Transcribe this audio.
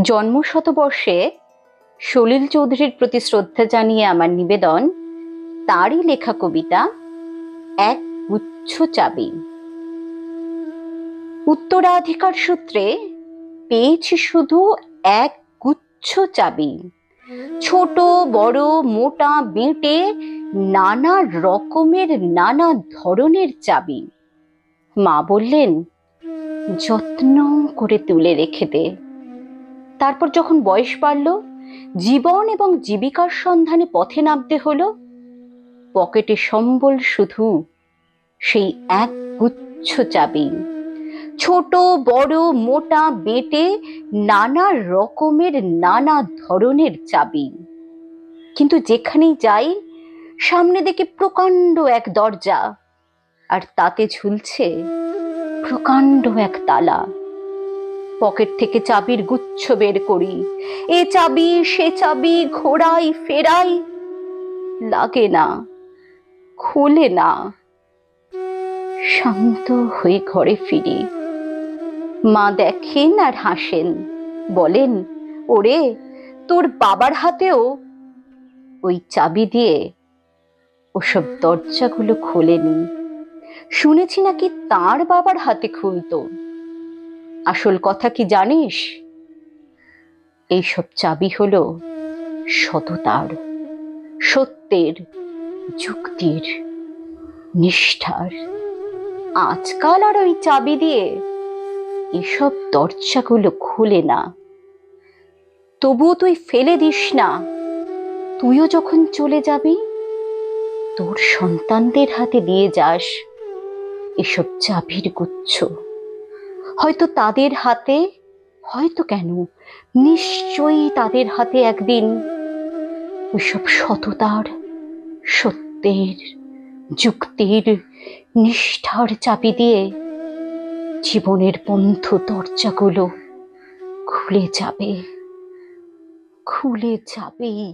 জন্মশতবর্ষে সলিল চৌধুরীর প্রতি শ্রদ্ধা জানিয়ে আমার নিবেদন তারই লেখা কবিতা এক গুচ্ছ চাবি। উত্তরাধিকার সূত্রে পেয়েছি শুধু এক গুচ্ছ চাবি, ছোট বড় মোটা বেঁটে নানা রকমের নানা ধরনের চাবি। মা বললেন, যত্ন করে তুলে রেখে দে। তারপর যখন বয়স বাড়ল, জীবন এবং জীবিকার সন্ধানে পথে নামতে হলো, পকেটে সম্বল শুধু সেই এক গুচ্ছ চাবি, ছোট বড় মোটা বেঁটে নানা রকমের নানা ধরনের চাবি। কিন্তু যেখানেই যাই, সামনে দেখি প্রকাণ্ড এক দরজা, আর তাতে ঝুলছে প্রকাণ্ড এক তালা। পকেট থেকে চাবির গুচ্ছ বের করি, এ চাবি সে চাবি ঘোরাই ফেরাই, লাগে না, খোলে না। শান্ত হয়ে ঘরে ফিরি। মা দেখেন আর হাসেন, বলেন, ওরে, তোর বাবার হাতেও ওই চাবি দিয়ে ওসব দরজাগুলো খোলেনি। শুনেছি নাকি তার বাবার হাতে খুলতো। আসল কথা কি জানিস? এইসব চাবি হলো সততার, সত্যের, যুক্তির, নিষ্ঠার। আজকাল আর ওই চাবি দিয়ে এসব দরজাগুলো খুলে না। তবুও তুই ফেলে দিস না। তুইও যখন চলে যাবি, তোর সন্তানদের হাতে দিয়ে যাস এসব চাবির গুচ্ছ। হয়তো তাদের হাতে, হয়তো কেন, নিশ্চয়ই তাদের হাতে একদিন ওইসব সততার, সত্যের, যুক্তির, নিষ্ঠার চাবি দিয়ে জীবনের বন্ধ দরজাগুলো খুলে যাবে, খুলে যাবেই।